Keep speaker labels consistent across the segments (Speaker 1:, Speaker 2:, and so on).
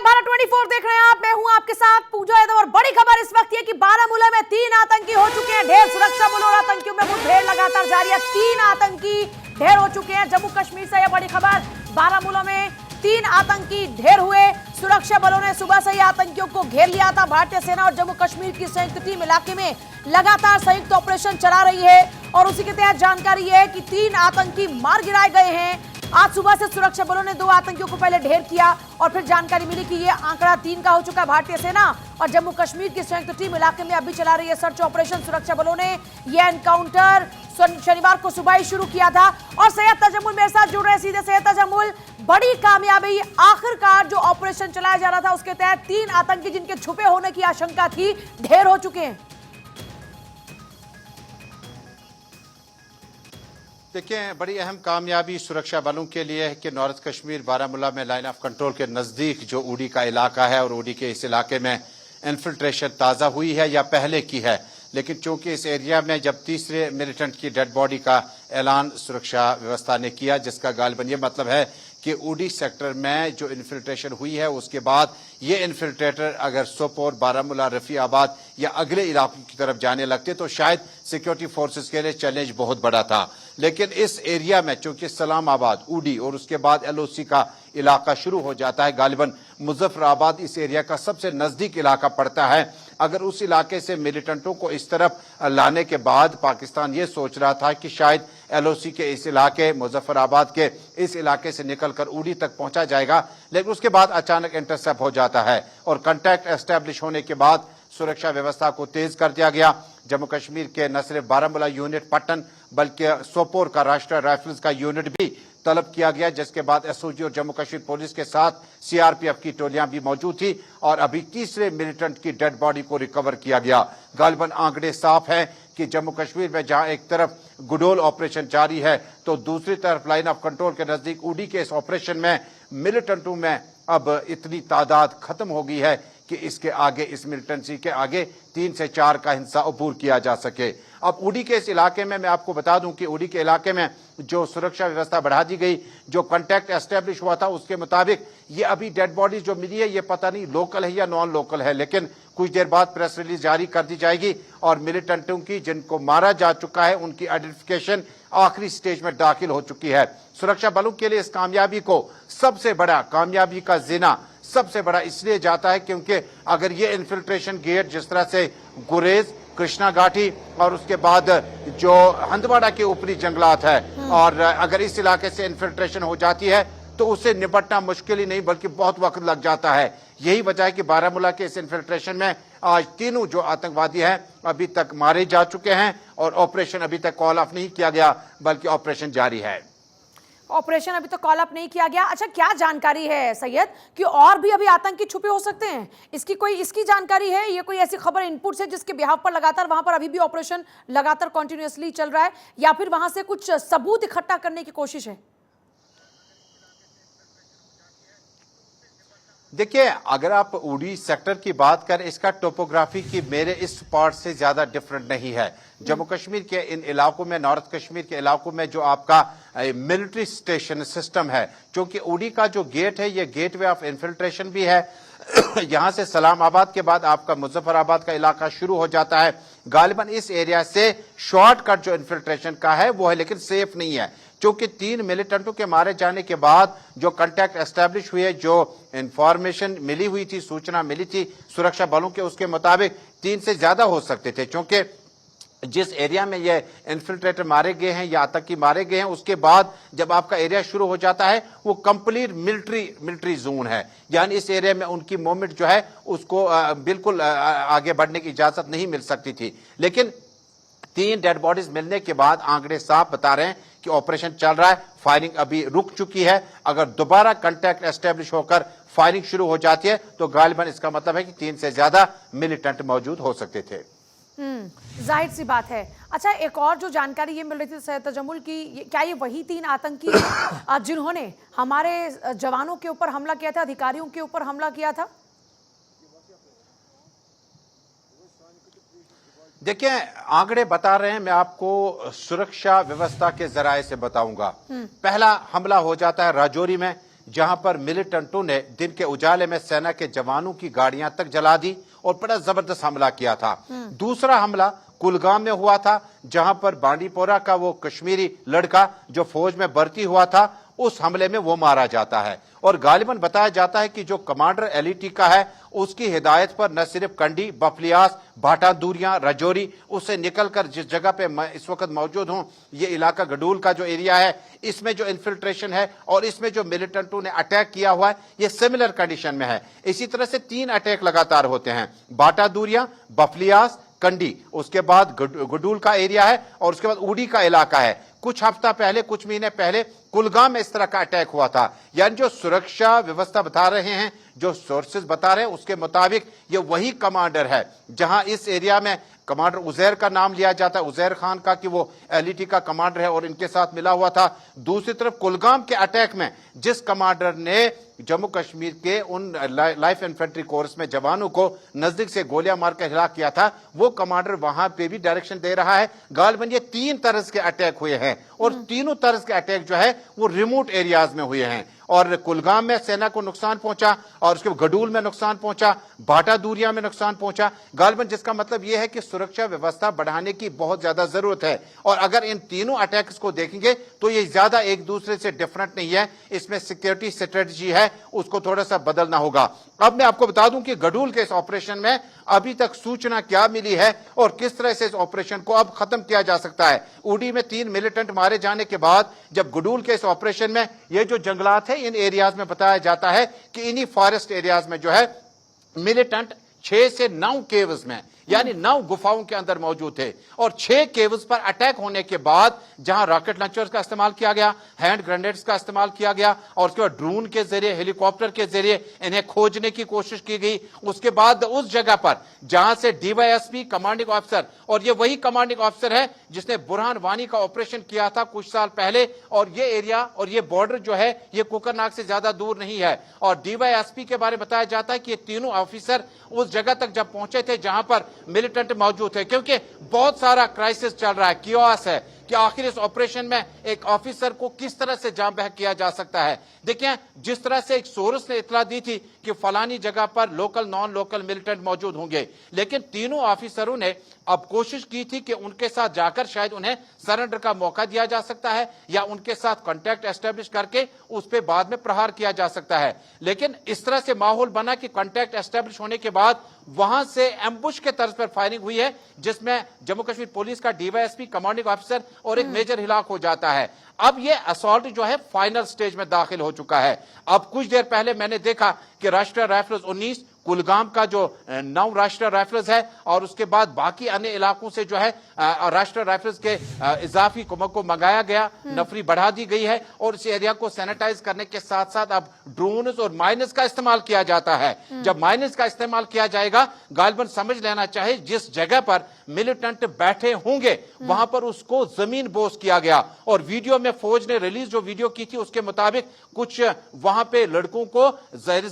Speaker 1: भारत 24 देख रहे हैं आप। मैं हूं आपके साथ पूजा यादव और बड़ी खबर इस वक्त ये कि बारामूला में 3 आतंकी हो चुके हैं ढेर। सुरक्षा बलों और आतंकियों में मुठभेड़ लगातार जारी है। 3 आतंकी ढेर हो चुके हैं। जम्मू कश्मीर से यह बड़ी खबर। बारामूला में 3 आतंकी ढेर हुए। सुरक्षा बलों ने सुबह से ही आतंकियों को घेर लिया था। भारतीय सेना और जम्मू कश्मीर की संयुक्त टीम इलाके में लगातार संयुक्त ऑपरेशन चला रही है और उसी के तहत जानकारी है कि 3 आतंकी मार गिराए गए हैं। आज सुबह से सुरक्षा बलों ने 2 आतंकियों को पहले ढेर किया और फिर जानकारी मिली कि यह आंकड़ा 3 का हो चुका है। भारतीय सेना और जम्मू कश्मीर की संयुक्त टीम इलाके में अभी चला रही है सर्च ऑपरेशन। सुरक्षा बलों ने यह एनकाउंटर शनिवार को सुबह ही शुरू किया था। और सैयद तजम्मुल मेरे साथ जुड़ रहे हैं सीधे। सैयद तजम्मुल, बड़ी कामयाबी, आखिरकार जो ऑपरेशन चलाया जा रहा था उसके तहत 3 आतंकी जिनके छुपे होने की आशंका थी ढेर हो चुके हैं।
Speaker 2: देखिए, बड़ी अहम कामयाबी सुरक्षा बलों के लिए है कि नॉर्थ कश्मीर बारामूला में लाइन ऑफ कंट्रोल के नजदीक जो उड़ी का इलाका है और उड़ी के इस इलाके में इन्फिल्ट्रेशन ताज़ा हुई है या पहले की है, लेकिन चूंकि इस एरिया में जब तीसरे मिलिटेंट की डेड बॉडी का ऐलान सुरक्षा व्यवस्था ने किया, जिसका गालिबन ये मतलब है कि उड़ी सेक्टर में जो इन्फिल्ट्रेशन हुई है उसके बाद ये इन्फिल्ट्रेटर अगर सोपोर, बारामूला, रफीआबाद या अगले इलाकों की तरफ जाने लगते तो शायद सिक्योरिटी फोर्सेस के लिए चैलेंज बहुत बड़ा था। लेकिन इस एरिया में चूंकि सलामाबाद, उड़ी और उसके बाद एलओसी का इलाका शुरू हो जाता है, गालिबन मुजफ्फराबाद इस एरिया का सबसे नजदीक इलाका पड़ता है। अगर उस इलाके से मिलिटेंटों को इस तरफ लाने के बाद पाकिस्तान ये सोच रहा था कि शायद एलओसी के इस इलाके, मुजफ्फराबाद के इस इलाके से निकलकर उड़ी तक पहुंचा जाएगा, लेकिन उसके बाद अचानक इंटरसेप्ट हो जाता है और कांटेक्ट एस्टेब्लिश होने के बाद सुरक्षा व्यवस्था को तेज कर दिया गया। जम्मू कश्मीर के न सिर्फ बारामूला यूनिट पट्टन बल्कि सोपोर का राष्ट्रीय राइफल्स का यूनिट भी तलब किया गया, जिसके बाद एसओजी और जम्मू कश्मीर पुलिस के साथ सीआरपीएफ की टोलियां भी मौजूद थी और अभी तीसरे मिलिटेंट की डेड बॉडी को रिकवर किया गया। गालिबन आंकड़े साफ है कि जम्मू कश्मीर में जहां एक तरफ गुडोल ऑपरेशन जारी है तो दूसरी तरफ लाइन ऑफ कंट्रोल के नजदीक उड़ी के इस ऑपरेशन में मिलिटेंटों में अब इतनी तादाद खत्म हो गई है कि इसके आगे, इस मिलिटेंसी के आगे 3 से 4 का हिस्सा अबूर किया जा सके। अब उड़ी के इस इलाके में मैं आपको बता दूं कि उड़ी के इलाके में जो सुरक्षा व्यवस्था बढ़ा दी गई, जो कांटेक्ट एस्टेब्लिश हुआ था उसके मुताबिक ये अभी डेड बॉडी जो मिली है ये पता नहीं लोकल है या नॉन लोकल है, लेकिन कुछ देर बाद प्रेस रिलीज जारी कर दी जाएगी और मिलिटेंटों की जिनको मारा जा चुका है उनकी आइडेंटिफिकेशन आखिरी स्टेज में दाखिल हो चुकी है। सुरक्षा बलों के लिए इस कामयाबी को सबसे बड़ा, कामयाबी का जिना सबसे बड़ा इसलिए जाता है क्योंकि अगर ये इन्फिल्ट्रेशन गेट जिस तरह से गुरेज, कृष्णा घाटी और उसके बाद जो हंदवाड़ा के ऊपरी जंगलात है और अगर इस इलाके से इन्फिल्ट्रेशन हो जाती है तो उससे निपटना मुश्किल ही नहीं बल्कि बहुत वक्त लग जाता है। यही वजह है कि बारामूला के इस इन्फिल्ट्रेशन में आज तीनों जो आतंकवादी हैं अभी तक मारे जा चुके हैं और ऑपरेशन अभी तक कॉल ऑफ नहीं किया गया बल्कि ऑपरेशन जारी है।
Speaker 1: ऑपरेशन अभी तो कॉल अप नहीं किया गया। अच्छा, क्या जानकारी है सैयद कि और भी अभी आतंकी छुपे हो सकते हैं? इसकी जानकारी है? ये कोई ऐसी खबर इनपुट है जिसके बिहाफ पर लगातार वहां पर अभी भी ऑपरेशन लगातार कंटिन्यूअसली चल रहा है या फिर वहां से कुछ सबूत इकट्ठा करने की कोशिश है?
Speaker 2: देखिए, अगर आप उड़ी सेक्टर की बात करें, इसका टोपोग्राफी की मेरे इस पार्ट से ज्यादा डिफरेंट नहीं है। जम्मू कश्मीर के इन इलाकों में, नॉर्थ कश्मीर के इलाकों में जो आपका मिलिट्री स्टेशन सिस्टम है, क्योंकि उड़ी का जो गेट है ये गेटवे ऑफ इन्फिल्ट्रेशन भी है। यहां से सलामाबाद के बाद आपका मुजफ्फराबाद का इलाका शुरू हो जाता है। गालिबन इस एरिया से शॉर्टकट जो इन्फिल्ट्रेशन का है वो है, लेकिन सेफ नहीं है क्योंकि 3 मिलिटेंटों के मारे जाने के बाद जो कांटेक्ट एस्टेब्लिश हुए, जो इंफॉर्मेशन मिली हुई थी, सूचना मिली थी सुरक्षा बलों के, उसके मुताबिक 3 से ज्यादा हो सकते थे क्योंकि जिस एरिया में ये इन्फिल्ट्रेटर मारे गए हैं या आतंकी मारे गए हैं उसके बाद जब आपका एरिया शुरू हो जाता है वो कंप्लीट मिलिट्री जोन है, यानी इस एरिया में उनकी मूवमेंट जो है उसको बिल्कुल आगे बढ़ने की इजाजत नहीं मिल सकती थी। लेकिन 3 डेड बॉडीज मिलने के बाद आंकड़े साफ बता रहे हैं कि ऑपरेशन चल रहा है। फायरिंग अभी रुक चुकी है। अगर दोबारा कांटेक्ट एस्टेब्लिश होकर फायरिंग शुरू हो जाती है तो गालिबन इसका मतलब है कि 3 से ज्यादा मिलिटेंट मौजूद हो सकते थे।
Speaker 1: जाहिर सी बात है। अच्छा, एक और जो जानकारी ये मिल रही थी सैयद तजम्मुल की, क्या ये वही 3 आतंकी जिन्होंने हमारे जवानों के ऊपर हमला किया था, अधिकारियों के ऊपर हमला किया था?
Speaker 2: देखिए, आंकड़े बता रहे हैं, मैं आपको सुरक्षा व्यवस्था के जराये से बताऊंगा। पहला हमला हो जाता है राजौरी में, जहां पर मिलिटेंटों ने दिन के उजाले में सेना के जवानों की गाड़ियां तक जला दी और बड़ा जबरदस्त हमला किया था। दूसरा हमला कुलगाम में हुआ था, जहां पर बांडीपोरा का वो कश्मीरी लड़का जो फौज में भर्ती हुआ था, उस हमले में वो मारा जाता है। और गालिबन बताया जाता है कि जो कमांडर एलईटी का है, उसकी हिदायत पर न सिर्फ कंडी, बफलियास, भाटा दूरियां, रजौरी, उससे निकलकर जिस जगह पे मैं इस वक्त मौजूद हूं, ये इलाका गडूल का जो एरिया है, इसमें जो इन्फिल्ट्रेशन है और इसमें जो मिलिटेंटों ने अटैक किया हुआ है, ये सिमिलर कंडीशन में है। इसी तरह से 3 अटैक लगातार होते हैं, भाटा दूरियां, बफलियास, कंडी, उसके बाद गडूल का एरिया है और उसके बाद उड़ी का इलाका है। कुछ हफ्ता पहले, कुछ महीने पहले कुलगाम में इस तरह का अटैक हुआ था। यानी जो सुरक्षा व्यवस्था बता रहे हैं, जो सोर्सेज बता रहे हैं, उसके मुताबिक ये वही कमांडर है जहां इस एरिया में कमांडर उजैर का नाम लिया जाता है, उजैर खान का, कि वो एलईटी का कमांडर है और इनके साथ मिला हुआ था। दूसरी तरफ कुलगाम के अटैक में जिस कमांडर ने जम्मू कश्मीर के उन लाइफ इन्फेंट्री कोर्स में जवानों को नजदीक से गोलियां मारकर हिलाक किया था, वो कमांडर वहां पे भी डायरेक्शन दे रहा है। गालिबन ये 3 तरह के अटैक हुए हैं और तीनों तरह के अटैक जो है वो रिमोट एरियाज में हुए हैं। और कुलगाम में सेना को नुकसान पहुंचा और उसके गडूल में नुकसान पहुंचा, भाटा दूरिया में नुकसान पहुंचा। गालिबन जिसका मतलब यह है कि सुरक्षा व्यवस्था बढ़ाने की बहुत ज्यादा जरूरत है। और अगर इन तीनों अटैक्स को देखेंगे तो ये ज्यादा एक दूसरे से डिफरेंट नहीं है, इसमें सिक्योरिटी स्ट्रेटजी है, उसको थोड़ा सा बदलना होगा। अब मैं आपको बता दूं कि गडूल के इस ऑपरेशन में अभी तक सूचना क्या मिली है और किस तरह से इस ऑपरेशन को अब खत्म किया जा सकता है। उड़ी में 3 मिलिटेंट मारे जाने के बाद जब गडूल के इस ऑपरेशन में ये जो जंगलात है, इन एरियाज में बताया जाता है कि इन्हीं फॉरेस्ट एरियाज में जो है मिलिटेंट 6 से 9 केव्स में, यानी 9 गुफाओं के अंदर मौजूद थे। और 6 केव्स पर अटैक होने के बाद जहां रॉकेट लॉन्चर्स का इस्तेमाल किया गया, हैंड ग्रेनेड्स का इस्तेमाल किया गया और उसके बाद ड्रोन के जरिए, हेलीकॉप्टर के जरिए इन्हें खोजने की कोशिश की गई। उसके बाद उस जगह पर जहां से डीवाईएसपी कमांडिंग ऑफिसर, और ये वही कमांडिंग ऑफिसर है जिसने बुरहान वानी का ऑपरेशन किया था कुछ साल पहले, और ये एरिया और ये बॉर्डर जो है ये कोकरनाग से ज्यादा दूर नहीं है। और डीवाईएसपी के बारे में बताया जाता है कि ये तीनों ऑफिसर उस जगह तक जब पहुंचे थे जहां पर मिलिटेंट मौजूद थे, क्योंकि बहुत सारा क्राइसिस चल रहा है, कियोस है कि आखिर इस ऑपरेशन में एक ऑफिसर को किस तरह से जाम बहक किया जा सकता है। देखिए, जिस तरह से एक सोर्स ने इतला दी थी कि फलानी जगह पर लोकल नॉन लोकल मिलिटेंट मौजूद होंगे, लेकिन तीनों ऑफिसरों ने अब कोशिश की थी कि उनके साथ जाकर शायद उन्हें सरेंडर का मौका दिया जा सकता है या उनके साथ कांटेक्ट एस्टेब्लिश करके उस पर बाद में प्रहार किया जा सकता है। लेकिन इस तरह से माहौल बना कि कांटेक्ट एस्टेब्लिश होने के बाद वहां से एम्बुश के तर्ज पर फायरिंग हुई है, जिसमें जम्मू कश्मीर पुलिस का डीवाईएसपी, कमांडिंग ऑफिसर और एक मेजर हिलाक हो जाता है। अब ये असॉल्ट जो है फाइनल स्टेज में दाखिल हो चुका है। अब कुछ देर पहले मैंने देखा कि राष्ट्रीय राइफल्स 19, कुलगाम का जो 9 राष्ट्रीय राइफल्स है और उसके बाद बाकी अन्य इलाकों से जो है राष्ट्रीय राइफल्स के इजाफी कुमक को मंगाया गया, नफरी बढ़ा दी गई है और इस एरिया को सैनिटाइज करने के साथ साथ अब ड्रोन्स और माइनर्स का इस्तेमाल किया जाता है। जब माइनर्स का इस्तेमाल किया जाएगा, गालिबन समझ लेना चाहिए जिस जगह पर मिलिटेंट बैठे होंगे वहां पर उसको जमीन बोस किया गया। और वीडियो में फौज ने रिलीज जो वीडियो की थी उसके मुताबिक कुछ वहां पे लड़कों को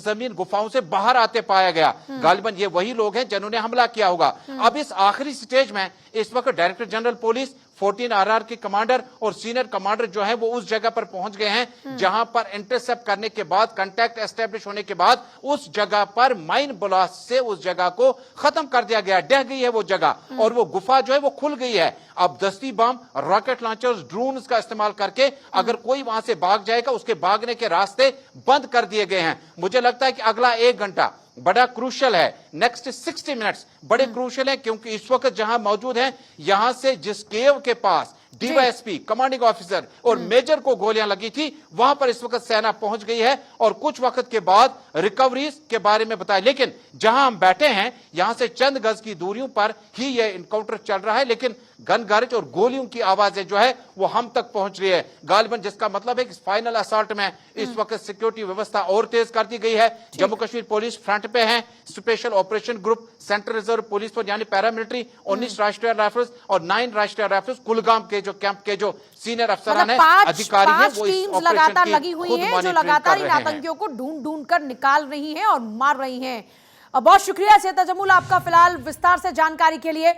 Speaker 2: जमीन गुफाओं से बाहर आते पाया गया। गालिबन ये वही लोग हैं जिन्होंने हमला किया होगा। अब इस आखिरी स्टेज में इस वक्त डायरेक्टर जनरल पुलिस, 14 RR के कमांडर और सीनियर कमांडर जो है वो उस जगह पर पहुंच गए हैं जहां पर इंटरसेप्ट करने के बाद, कांटेक्ट एस्टेब्लिश होने के बाद उस जगह पर माइन ब्लास्ट से उस जगह को खत्म कर दिया गया। ढह गई है वो जगह और वो गुफा जो है वो खुल गई है। अब दस्ती बम, रॉकेट लॉन्चर्स, ड्रोन का इस्तेमाल करके अगर कोई वहां से भाग जाएगा, उसके भागने के रास्ते बंद कर दिए गए हैं। मुझे लगता है कि अगला 1 घंटा बड़ा क्रूशल है, नेक्स्ट 60 मिनट्स बड़े क्रूशल है, क्योंकि इस वक्त जहां मौजूद हैं, यहां से जिस केव के पास डीवाईएसपी, कमांडिंग ऑफिसर और मेजर को गोलियां लगी थी, वहां पर इस वक्त सेना पहुंच गई है और कुछ वक्त के बाद रिकवरीज के बारे में बताया। लेकिन जहां हम बैठे हैं यहां से चंद गज की दूरियों पर ही यह इनकाउंटर चल रहा है, लेकिन गन गैरेज और गोलियों की आवाजें जो है वो हम तक पहुंच रही है। गालिबन जिसका मतलब है कि फाइनल असॉल्ट में इस वक्त सिक्योरिटी व्यवस्था और तेज कर दी गई है। जम्मू कश्मीर पुलिस फ्रंट पे है, special operation group, central reserve police force यानी पैरामिलिट्री, 19 राष्ट्रीय राइफल्स और 9 राष्ट्रीय राइफल्स, कुलगाम के जो कैंप के जो सीनियर अफसरान है, अधिकारी हैं, वो इस ऑपरेशन
Speaker 1: लगातार लगी हुई
Speaker 2: खुद
Speaker 1: हैं, जो
Speaker 2: मॉनिटरिंग
Speaker 1: लगातार
Speaker 2: कर
Speaker 1: इन
Speaker 2: रहे हैं।
Speaker 1: आतंकियों को ढूंढ ढूंढ कर निकाल रही हैं और मार रही हैं। बहुत शुक्रिया सेता जमूल आपका फिलहाल विस्तार से जानकारी के लिए।